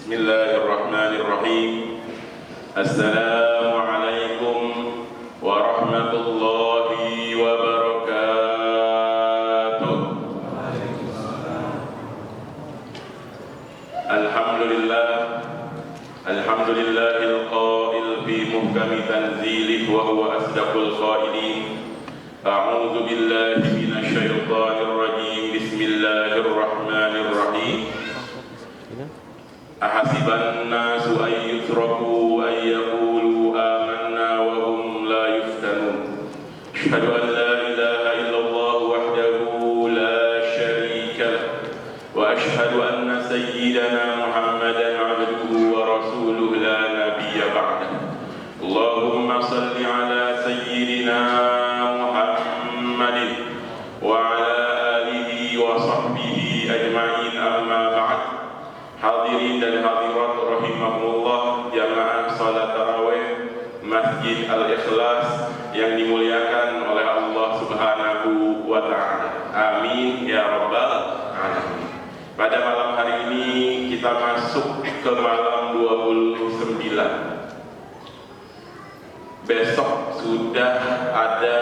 Bismillahirrahmanirrahim. Assalamualaikum warahmatullahi wabarakatuh. Alhamdulillahil qail fi muhkami tanzilih wa huwa asdaqul qailin. A'udzu billahi minasy syaithanir rajim. Bismillahirrahmanirrahim. Ahasiban nasu an yutraku an yaqulu amanna wa hum la yuftanun. Asyhadu an la ilaha illallah wahdahu la syarika lah wa asyhadu anna sayyidana Muhammadan abduhu wa rasuluhu la nabiyya ba'dah. Allahumma salli ala sayyidina Muhammadin wa ala alihi wa sahbihi ajma'in, amma ba'd. Hadirin dan hadirat rahimahumullah, jamaah salat tarawih Masjid Al-Ikhlas yang dimuliakan oleh Allah Subhanahu wa ta'ala. Amin ya rabbal alamin. Pada malam hari ini kita masuk ke malam 29. Besok sudah ada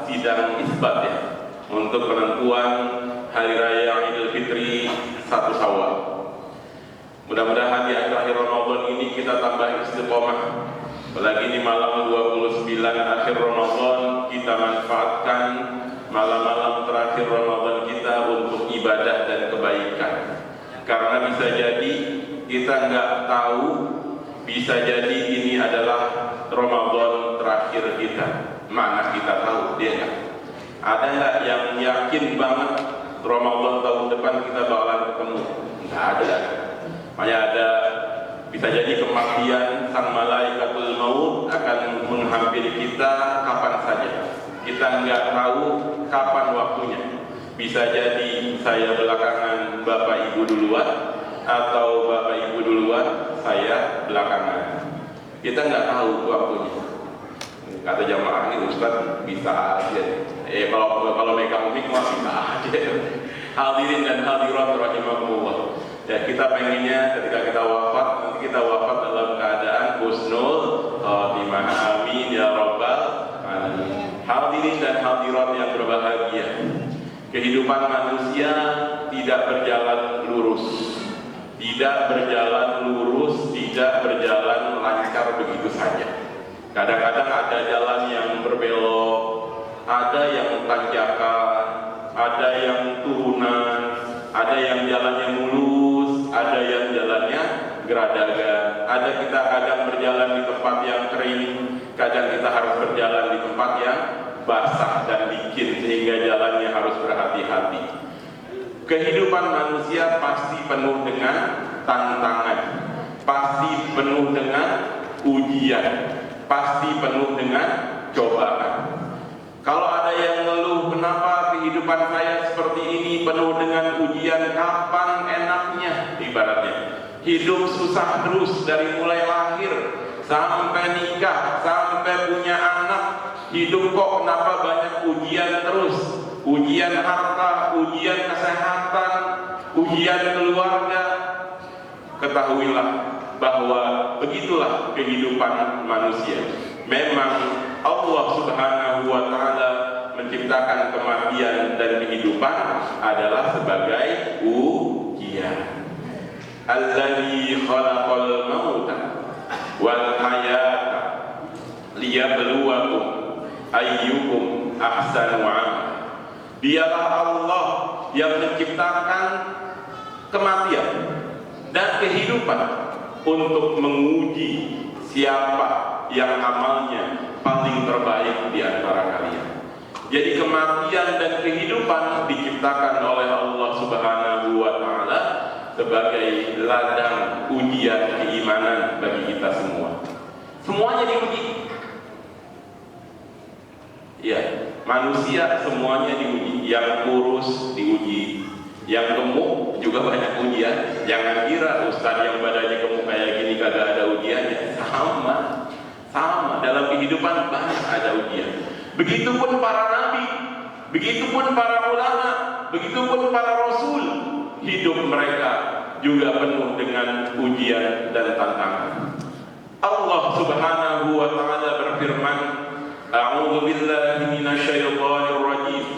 sidang isbat ya, untuk penentuan hari raya Idul Fitri 1 Syawal. Mudah-mudahan di akhir Ramadan ini kita tambah istiqomah. Apalagi di malam 29 akhir Ramadan, kita manfaatkan malam-malam terakhir Ramadan kita untuk ibadah dan kebaikan. Karena bisa jadi kita nggak tahu, bisa jadi ini adalah Ramadan terakhir kita. Mana kita tahu, dia nggak. Ada nggak yang yakin banget Ramadan tahun depan kita bakalan ketemu? Nggak ada. Makanya ada, bisa jadi kematian sang malaikatul maut akan menghampiri kita kapan saja. Kita nggak tahu kapan waktunya. Bisa jadi saya belakangan, Bapak Ibu duluan, atau Bapak Ibu duluan, saya belakangan. Kita nggak tahu waktunya. Kata jamaah ini, Ustaz bisa aja. Kalau megang mic mah bisa aja. Hadirin dan hadirat rahimahumullah. Ya, kita pengennya ketika kita wafat, nanti kita wafat dalam keadaan husnul khotimah. Amin ya rabbal alamin. Hadirin dan hadirat yang berbahagia, kehidupan manusia tidak berjalan lurus, tidak berjalan lurus, tidak berjalan lancar begitu saja. Kadang-kadang ada jalan yang berbelok, ada yang tanjakan, ada yang turunan, ada yang jalannya mulus, ada yang jalannya geradagan. Ada kita kadang berjalan di tempat yang kering, kadang kita harus berjalan di tempat yang basah dan licin, sehingga jalannya harus berhati-hati. Kehidupan manusia pasti penuh dengan tantangan, pasti penuh dengan ujian, pasti penuh dengan cobaan. Kalau ada yang ngeluh, kenapa kehidupan saya seperti ini, penuh dengan ujian, kapan enaknya? Ibaratnya hidup susah terus dari mulai lahir sampai nikah, sampai punya anak. Hidup kok kenapa banyak ujian terus? Ujian harta, ujian kesehatan, ujian keluarga. Ketahuilah bahwa begitulah kehidupan manusia. Memang Allah Subhanahu wa ta'ala menciptakan kematian dan kehidupan adalah sebagai ujian. Alladzi khalaqal mauta wal hayata liyabluwakum ayyukum ahsanu amala. Dialah Allah yang menciptakan kematian dan kehidupan untuk menguji siapa yang amalnya paling terbaik di antara kalian. Jadi kematian dan kehidupan diciptakan oleh Allah Subhanahu wa ta'ala sebagai ladang ujian keimanan bagi kita semua. Semuanya diuji. Ya, manusia semuanya diuji. Yang kurus diuji, yang gemuk juga banyak ujian. Jangan kira Ustaz yang badannya gemuk kayak gini kagak ada ujiannya. Sama dalam kehidupan banyak ada ujian. Begitupun para nabi, begitupun para ulama, begitupun para rasul. Hidup mereka juga penuh dengan ujian dan tantangan. Allah Subhanahu wa taala berfirman, A'udzu billahi minasyaitonir rajim.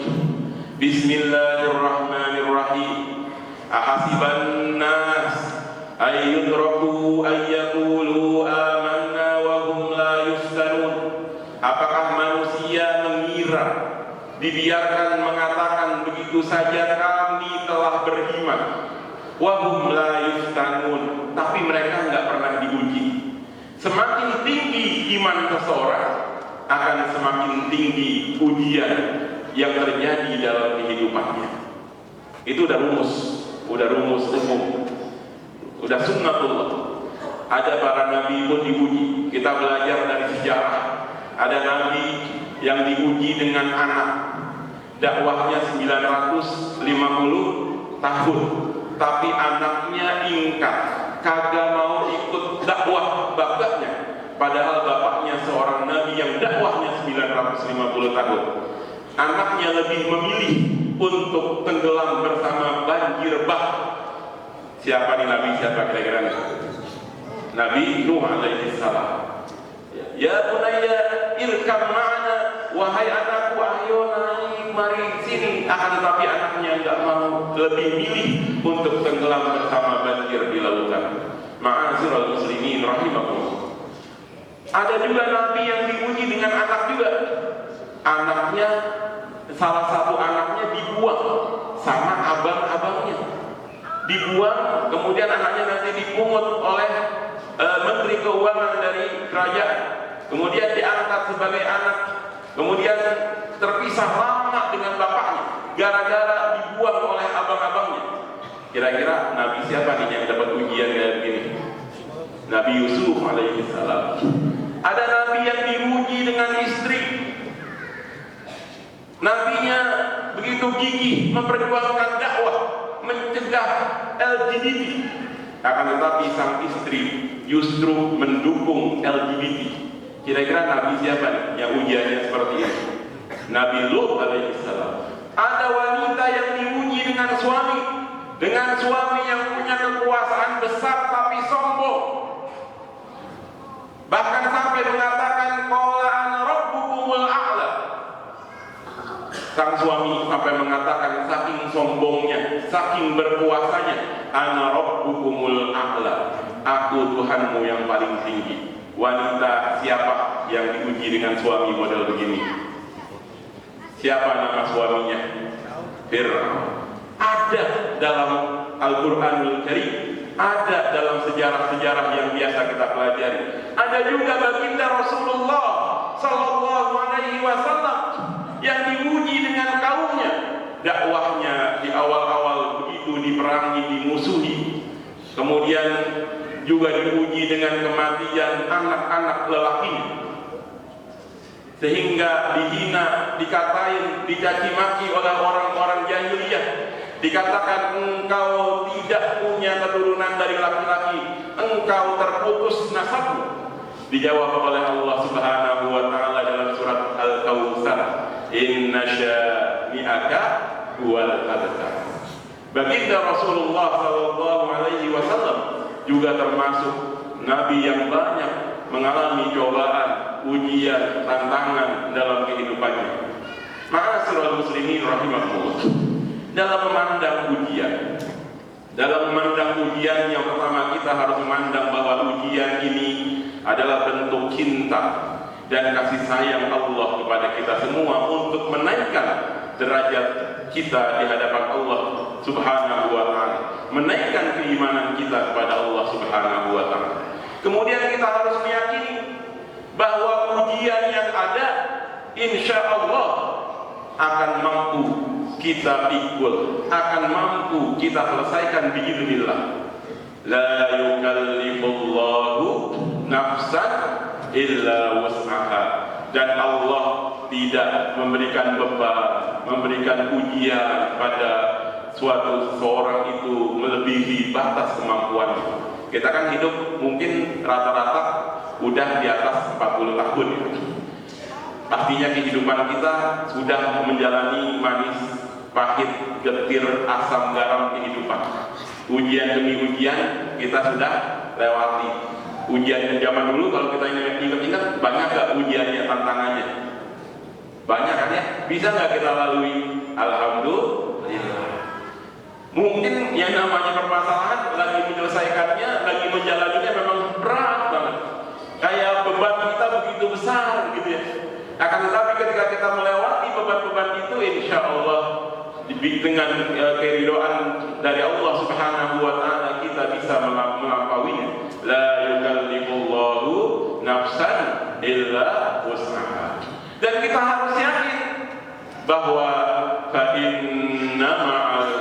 Bismillahirrahmanirrahim. Ahasiban nas ay yudraku ay yaqulu amanna wa hum la yuftanun. Apakah manusia mengira dibiarkan mengatakan begitu saja kami telah beriman, wa hum la yuftanun, tapi mereka enggak pernah diuji. Semakin tinggi iman seseorang, akan semakin tinggi ujian yang terjadi dalam kehidupannya. Itu udah rumus umum, udah sunnatullah. Ada para nabi pun diuji. Kita belajar dari sejarah. Ada nabi yang diuji dengan anak, dakwahnya 950 tahun, tapi anaknya ingkar, kagak mau ikut dakwah bapaknya, padahal bapaknya seorang nabi yang dakwahnya 950 tahun. Anaknya lebih memilih untuk tenggelam bersama banjir bah. Siapa nih nabi? Siapa kira-kira? Nabi Nuh alaihi salam. Ya bunayya irkam ma'ana, wahai anakku ayo naik mari sini. Akan tetapi anaknya enggak mau, lebih milih untuk tenggelam bersama banjir di lautan. Ma'asyiral muslimin rahimakumullah. Ada juga nabi yang diuji dengan anak juga. Anaknya, salah satu anaknya dibuang sama abang-abangnya. Dibuang, kemudian anaknya nanti dipungut oleh menteri keuangan dari kerajaan. Kemudian diangkat sebagai anak, kemudian terpisah lama dengan bapaknya gara-gara dibuang oleh abang-abangnya. Kira-kira nabi siapa nih yang dapat ujian kayak begini? Nabi Yusuf alaihi salam. Ada nabi yang diuji dengan istri. Nabinya begitu gigih memperjuangkan dakwah, mencegah LGBT. Akan tetapi sang istri justru mendukung LGBT. Kira-kira nabi siapa nih yang ujiannya seperti ini? Nabi Lut alaihi salam. Ada wanita yang diuji dengan suami yang punya kekuasaan besar tapi sombong. Bahkan sampai mengatakan qala ana rabbukumul a'la. Sang suami sampai mengatakan saking sombongnya, saking berkuasanya, ana rabbukumul a'la, aku Tuhanmu yang paling tinggi. Wanita siapa yang diuji dengan suami model begini? Siapa nama suaminya? Fir'aun. Ada dalam Al-Quranul Karim, ada dalam sejarah-sejarah yang biasa kita pelajari. Ada juga baginda Rasulullah Sallallahu Alaihi Wasallam yang diuji dengan kaumnya. Dakwahnya di awal-awal begitu diperangi, dimusuhi, kemudian juga diuji dengan kematian anak-anak lelakinya, sehingga dihina, dikatain, dicaci maki oleh orang-orang jahiliyah. Dikatakan engkau tidak punya keturunan dari laki-laki, engkau terputus nasabmu. Dijawab oleh Allah Subhanahu wa taala dalam surat Al-Kautsar, inna syani'aka huwal abtar. Baginda Rasulullah sallallahu alaihi wasallam juga termasuk nabi yang banyak mengalami cobaan, ujian, tantangan dalam kehidupannya. Ma'asyiral muslimin rahimakumullah. Dalam memandang ujian yang pertama kita harus memandang bahwa ujian ini adalah bentuk cinta dan kasih sayang Allah kepada kita semua untuk menaikkan derajat kita di hadapan Allah Subhanahu wa taala, menaikkan keimanan kita kepada Allah Subhanahu wa taala. Kemudian kita harus meyakini bahwa ujian yang ada insya Allah akan mampu kita pikul, akan mampu kita selesaikan biiznillah. La yukallifullahu nafsan illa wus'aha. Dan Allah tidak memberikan beban, memberikan ujian pada suatu seorang itu melebihi batas kemampuannya. Kita kan hidup mungkin rata-rata udah di atas 40 tahun ya. Pastinya kehidupan kita sudah menjalani manis, pahit, getir, asam, garam kehidupan. Ujian demi ujian kita sudah lewati. Ujian zaman dulu kalau kita ingat-ingat, banyak gak ujiannya, tantangannya? Banyak kan ya? Bisa gak kita lalui? Alhamdulillah. Mungkin yang namanya permasalahan lagi menyelesaikannya, lagi menjalaninya memang berat banget. Kayak beban kita begitu besar gitu ya. Akan tetapi ketika kita melewati beban-beban itu, insya Allah dengan keridhaan dari Allah Subhanahu wa Ta'ala kita bisa melampauinya. La yukallifullahu nafsan illa wus'aha. Dan kita harus yakin bahwa fa inna ma'al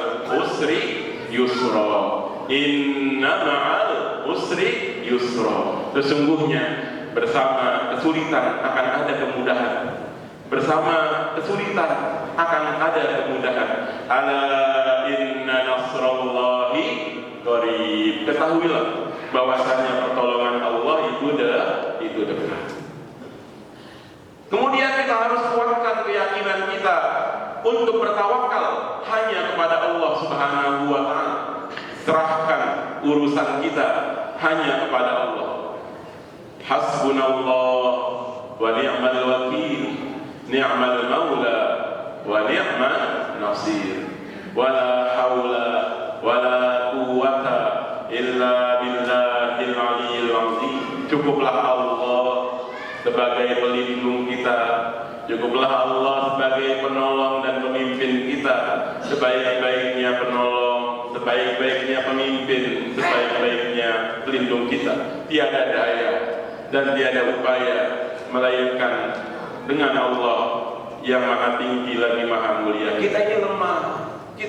usri yusra. Inna ma'al usri yusra. Sesungguhnya bersama kesulitan akan ada kemudahan. Bersama kesulitan akan ada kemudahan. Ala inna nasrallahi qarib. Ketahuilah bahwasanya pertolongan Allah itu dekat. Kemudian kita harus kuatkan keyakinan kita untuk bertawakal hanya kepada Allah Subhanahu wa Ta'ala. Serahkan urusan kita hanya kepada Allah. Hasbunallah wa ni'mal wakil, ni'mal maula wa ni'mal nasir. Wala haula wala quwwata illa billahil aliyyil azim. Cukuplah Allah sebagai pelindung kita, cukuplah Allah sebagai penolong dan pemimpin kita. Sebaik-baiknya penolong, sebaik-baiknya pemimpin, sebaik-baiknya pelindung kita. Tiada daya dan tiada upaya melainkan dengan Allah yang maha tinggi lagi maha mulia. Kita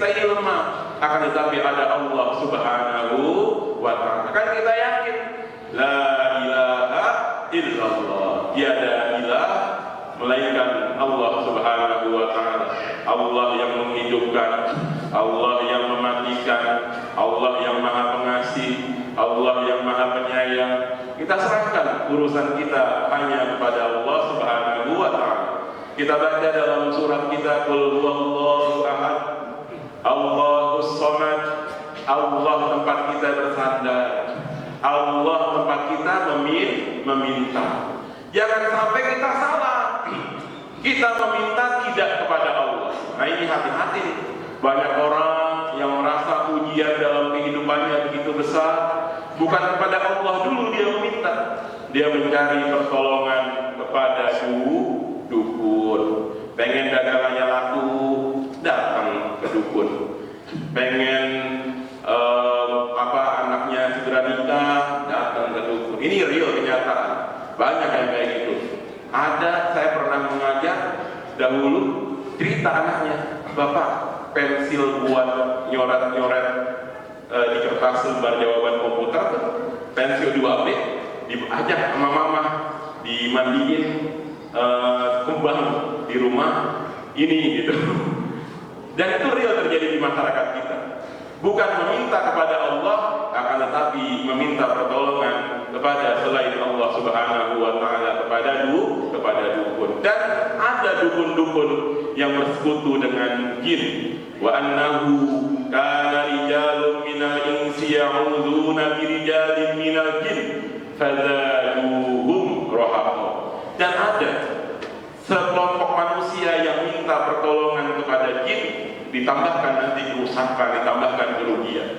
ini lemah, akan tetapi ada Allah Subhanahu wa Ta'ala. Kan kita yakin la ilaha illallah, tiada ilah melainkan Allah Subhanahu wa Ta'ala. Allah yang menghidupkan, Allah yang mematikan, Allah yang maha pengasih, Allah yang maha penyayang. Kita serahkan urusan kita hanya kepada Allah Subhanahu wa Ta'ala. Kita baca dalam surat kita, Qul huwallahu ahad, Allahus samad. Allah tempat kita bersandar, Allah tempat kita meminta. Jangan sampai kita salah, kita meminta tidak kepada Allah. Nah ini hati-hati. Banyak orang yang merasa ujian dalam kehidupannya begitu besar, bukan kepada Allah dulu dia meminta. Dia mencari pertolongan kepada dukun. Pengen dagangannya laku, datang ke dukun. Pengen anaknya segera nikah, datang ke dukun. Ini real kenyataan. Banyak yang kayak gitu. Ada, saya pernah mengajar dahulu, cerita anaknya, Bapak, pensil buat nyoret-nyoret di kertas lembar jawaban komputer, pensil 2B, diajak sama mama, dimandiin kembang di rumah ini gitu. Dan itu real terjadi di masyarakat kita. Bukan meminta kepada Allah, akan tetapi meminta pertolongan kepada selain Allah Subhanahu wa Ta'ala, kepada dukun. Dan ada dukun-dukun yang bersekutu dengan jin. Wa annahu kana rijalun minal insi ya'udzuuna birijalin minal jin fazaduhum rahaqa. Dan ada sekelompok manusia yang minta pertolongan kepada jin, ditambahkan nanti kerusakan, ditambahkan kerugian,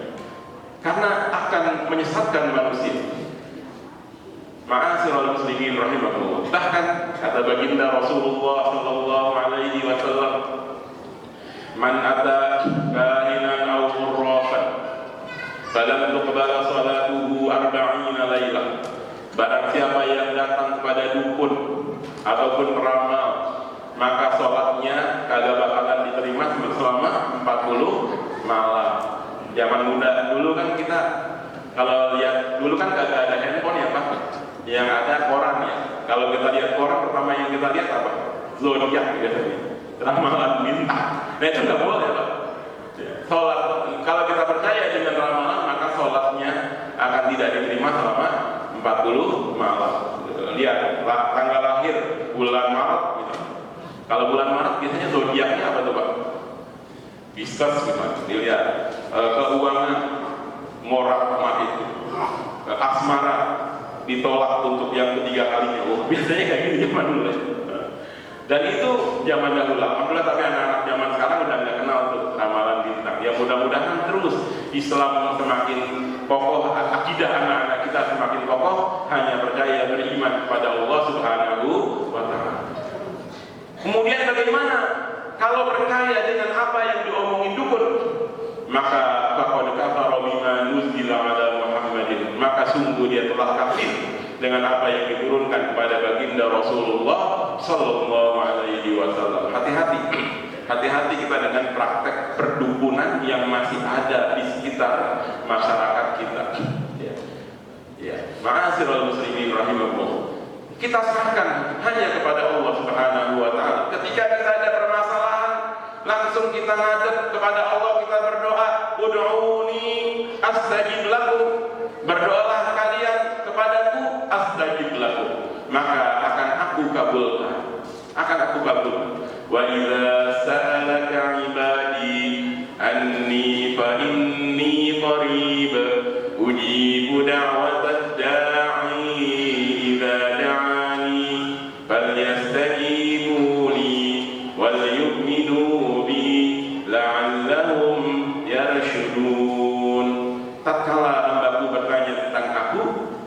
karena akan menyesatkan manusia. Ma'asyiral muslimin rahimakumullah. Bahkan kata baginda Rasulullah sallallahu alaihi wasallam, man ata kahinan aw khurrafan falam tuqbal salatuhu 40 lailah. Barang siapa yang datang kepada dukun ataupun peramal, maka sholatnya kagak bakalan diterima selama 40 malam. Zaman muda dulu kan kita kalau lihat, dulu kan kagak ada handphone ya Pak, yang ada koran ya. Kalau kita lihat koran, pertama yang kita lihat apa? Zodiak biasanya, ramalan bintang. Nah itu nggak boleh Pak. Sholat, kalau kita percaya dengan ramalan, maka sholatnya akan tidak diterima selama 40 malam. Lihat tanggal lahir, bulan Maret gitu. Kalau bulan Maret biasanya zodiaknya apa tuh Pak? Pisces gitu. Dilihat keuangan ngorak itu, asmara ditolak untuk yang ketiga kalinya. Biasanya kayak gitu zaman dulu. Dan itu zaman dahulu. Alhamdulillah, tapi anak-anak zaman sekarang udah nggak kenal tuh ramalan bintang. Ya mudah-mudahan terus Islam semakin kokoh, akidah anak-anak kita semakin kokoh, hanya percaya beriman kepada Allah Subhanahu wa Ta'ala. Kemudian bagaimana kalau percaya dengan apa yang diomongin dukun? Maka faqad kafara bima nuzila ala Muhammadin, maka sungguh dia telah kafir dengan apa yang diturunkan kepada baginda Rasulullah sallallahu alaihi wasallam. Hati-hati kita dengan praktek perdukunan yang masih ada di sekitar masyarakat kita. Ma'asyiral muslimin rahimakumullah. Kita serahkan hanya kepada Allah Subhanahu wa Ta'ala. Ketika kita ada permasalahan, langsung kita ngadep kepada Allah, kita berdoa, ud'uni astajib lakum, berdoalah kalian kepadaku, astajib lakum, maka akan aku kabulkan, wa idza sa'alaka ibadi anni fa inni qarib ujibu da'watad da'i idza da'ani falyastajibu li wal yu'minu bi la'allahum yarshudun. Tatkala hambaku bertanya tentang aku,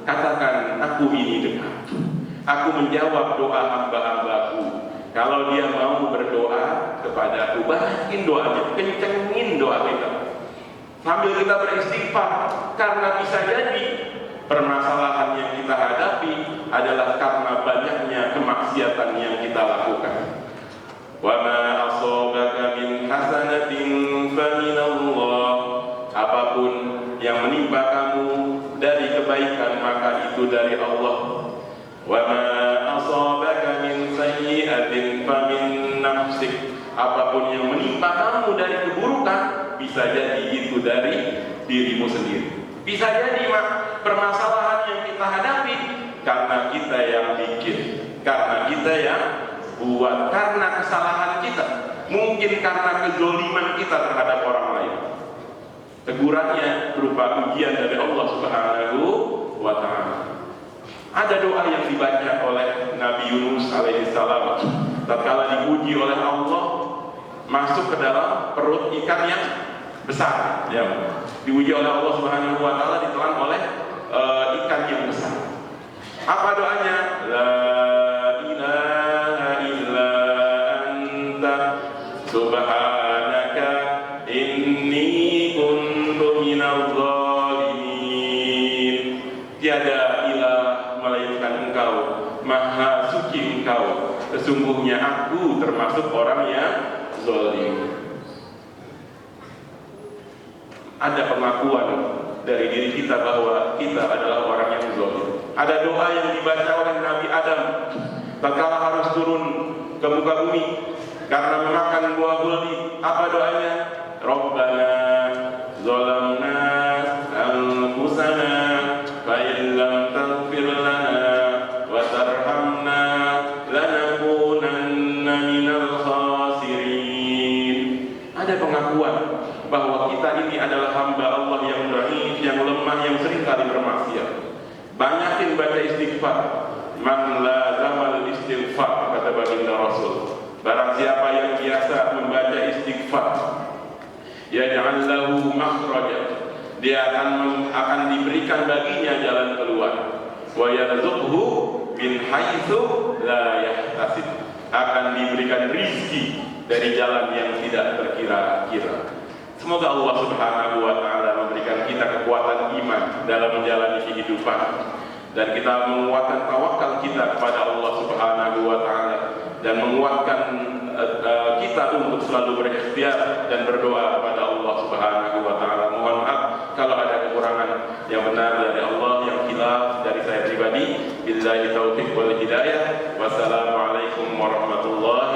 katakan aku ini dekat. Aku menjawab doa hamba-hambaku. Kalau dia mau berdoa kepada aku, banyakin doanya, kencengin doa kita, sambil kita beristighfar. Karena bisa jadi permasalahan yang kita hadapi adalah karena banyaknya kemaksiatan yang kita lakukan. Wa ma asabaka min hasanatin fa minallah, apapun yang menimpa kamu dari kebaikan maka itu dari Allah. Wa ma asabaka min sayyi'atin fa min nafsik, apapun yang menimpa kamu dari keburukan bisa jadi itu dari dirimu sendiri. Bisa jadi permasalahan yang kita hadapi karena kita yang bikin, karena kita yang buat, karena kesalahan kita, mungkin karena kezaliman kita terhadap orang lain. Tegurannya berupa ujian dari Allah Subhanahu wa Ta'ala. Ada doa yang dibaca oleh Nabi Yunus alaihissalam tatkala dipuji oleh Allah masuk ke dalam perut ikan yang besar, ya. Diuji oleh Allah Subhanahu wa Ta'ala, ditelan oleh ikan yang besar. Apa doanya? La ilaha illa anta subhanaka inni kuntu minadh dhalimin. Tiada ilah melainkan Engkau, maha suci Engkau, sesungguhnya aku termasuk orang yang zalim. Ada pengakuan dari diri kita bahwa kita adalah orang yang zalim. Ada doa yang dibaca oleh Nabi Adam tatkala harus turun ke muka bumi karena memakan buah zulmi. Apa doanya? Rabbana zalamna anfusana fa in lam taghfir lana wa tarhamna lanakunanna minal khasirin. Ada pengakuan bahwa kita ini adalah hamba Allah yang dhaif, yang lemah, yang sering kali bermaksiat. Banyakin baca istighfar. Man lazamal istighfar, kata baginda Rasul. Barang siapa yang biasa membaca istighfar, yaj'al lahu makhraja, dia akan diberikan baginya jalan keluar. Wa yarzuqhu min haitsu la yahtasib, akan diberikan rizki dari jalan yang tidak terkira-kira. Semoga Allah Subhanahu wa Ta'ala memberikan kita kekuatan iman dalam menjalani kehidupan, dan kita menguatkan tawakal kita kepada Allah Subhanahu wa Ta'ala, dan menguatkan kita untuk selalu berikhtiar dan berdoa kepada Allah Subhanahu wa Ta'ala. Mohon maaf kalau ada kekurangan. Yang benar dari Allah, yang khilaf dari saya pribadi. Billahi taufiq wal hidayah. Wassalamualaikum warahmatullahi